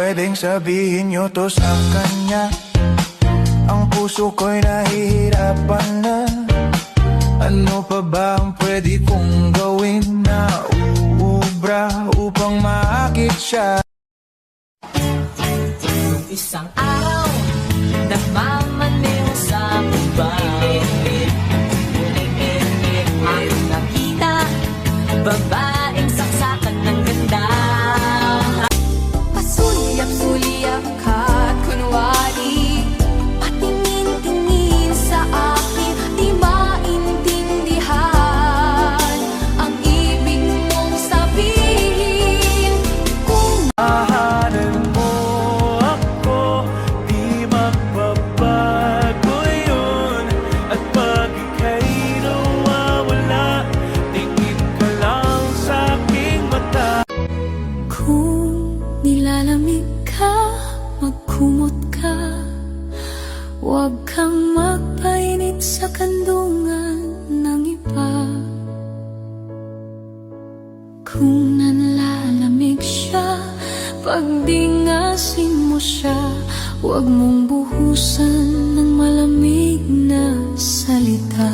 pwedeng sabihin nyo to sa kanya? Ang puso ko'y nahihirapan na. Ano pa ba ang pwede kong gawin na uubra upang maakit siya? Isang araw, nagmamaneho sa baba. Ang nakita, babaeng saksakan ng ganda. Pasuliyap-suliyap ka at kunwari, patingin-tingin sa akin, di maintindihan ang ibig mong sabihin. Kung Mahalin mo ako, di magbabago yun. At pag ika'y nawawala, tingin ka lang sa aking mata. kung nilalamig ka, magkumot ka, huwag kang magpainit sa kandungan ng iba. Kung nanlalamig siya, pagdingasin mo siya, huwag mong buhusan ng malamig na salita.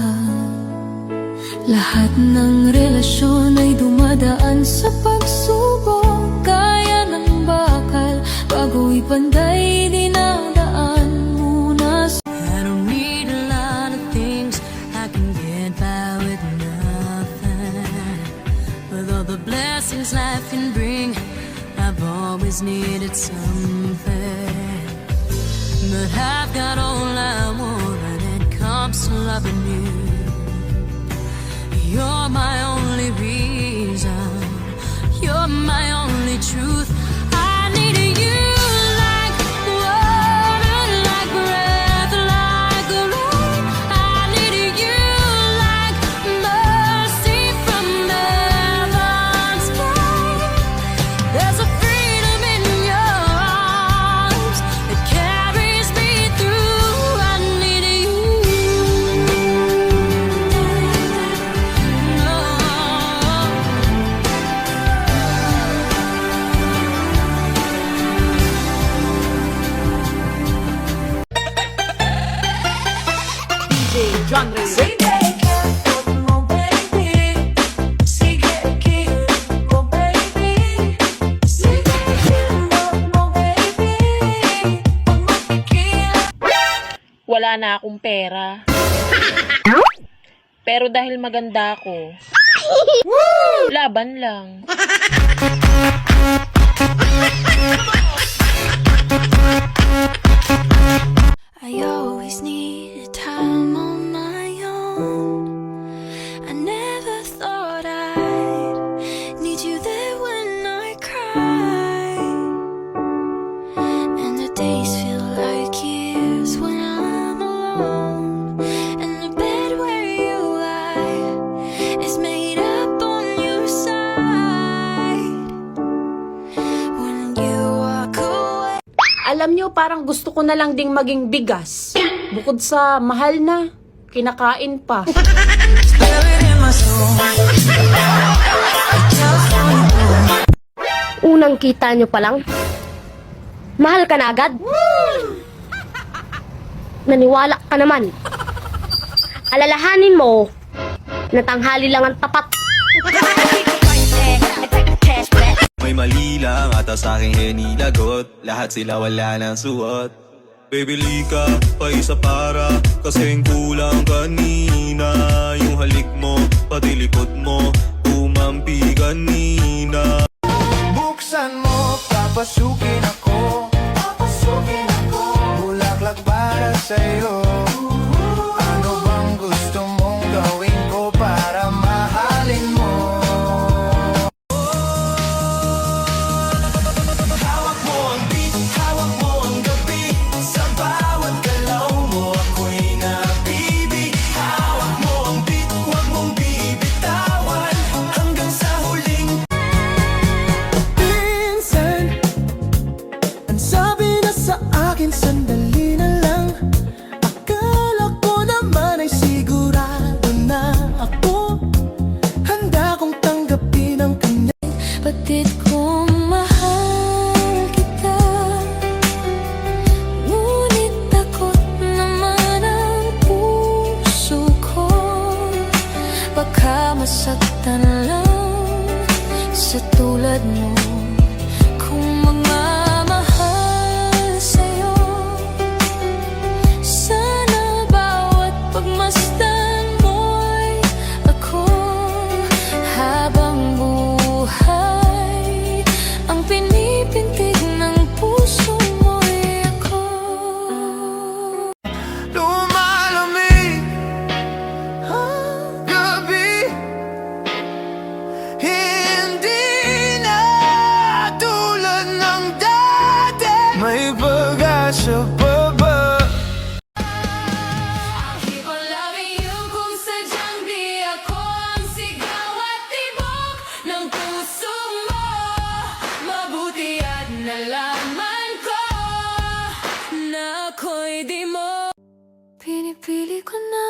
Lahat ng relasyon ay dumadaan sa pagsubok, kaya ng bakal bago ipanday dinadaan muna sa... I don't need a lot of things, I can get by with nothing. With all the blessings life can bring, I've always needed something. But I've got all I want when it comes to loving you. You're my only reason, you're my only truth. I need you like water, like breath, like rain. I need you like mercy from heaven's sky. There's a freedom in your arms that carries me through. I need you. No. DJ John Ray. Sige, ikot mo baby. Sige, ikot mo baby. Sige, ikot mo baby. Huwag magpikil. Wala na akong pera. Pero dahil maganda ako, laban lang. I always needed time on my own. I never thought I'd need you there when I cry. And the days feel like years when I'm alone. And the bed where you lie is made up on your side. When you walk away. Alam nyo, parang gusto ko na lang ding maging bigas. Bukod sa mahal na, kinakain pa. Unang kita nyo pa lang, mahal ka na agad? Naniwala ka naman. Alalahanin mo, na tanghali lang ang tapat. May mali lang ata sa aking hinilagot. Lahat sila wala ng suot. Baby lika, pa isa para kasing kulang kanina. Yung halik mo, pati likod mo, umampi kanina. Buksan mo, papasukin ako. Papasukin ako. Bulaklak para sa'yo. Ano bang gusto mong gawin ko para mahalin mo? Hawak mo ang beat, hawak mo ang gabi. Sa bawat galaw mo ako'y nabibig. Hawak mo ang beat, huwag mong bibitawan hanggang sa huling. Minsan, ang sabi na sa akin, sandali na lang. Akala ko naman ay sigurado na ako. Handa kong tanggapin ang kanya. Batid kong mahal kita. masaktan lang sa tulad mo. Kung magmamahal sa'yo, sana bawat pagmasdan mo'y ako. Habang buhay ang pinipintig ng puso mo'y ako. Lumalamig ang gabi, hindi na tulad ng dati. May pag-asa pa ba? I'll keep on loving you kung sadyang di ako ang sigaw at tibok ng puso mo. Mabuti at nalaman ko na ako'y di mo. Pinipili ko na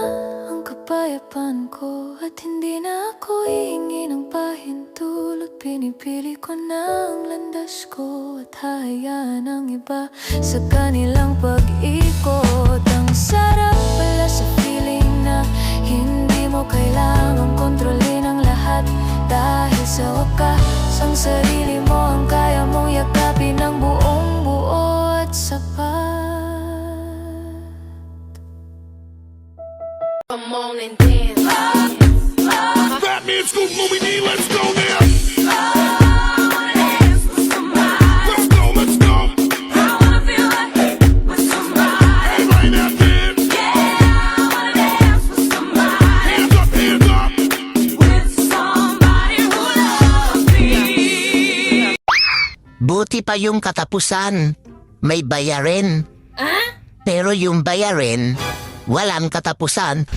ang kapayapaan ko at hindi na ako hihingi ng pahintulot. Pinipili ko na ang landas ko at hayaan ang iba sa kanilang pag-ikot. Ang sarap pala sa feeling na hindi mo kailangang kontrolin ang lahat, dahil sa wakas ang sarili mo ang kaya mong yakapin ng buong buo at sapat. Come on and dance. Batman, Scoop, Movie D, let's go now. Let's go, let's go. Hey, right now, dance. Hands up, hands up. Buti pa yung katapusan, may bayarin. Pero yung bayarin, walang katapusan.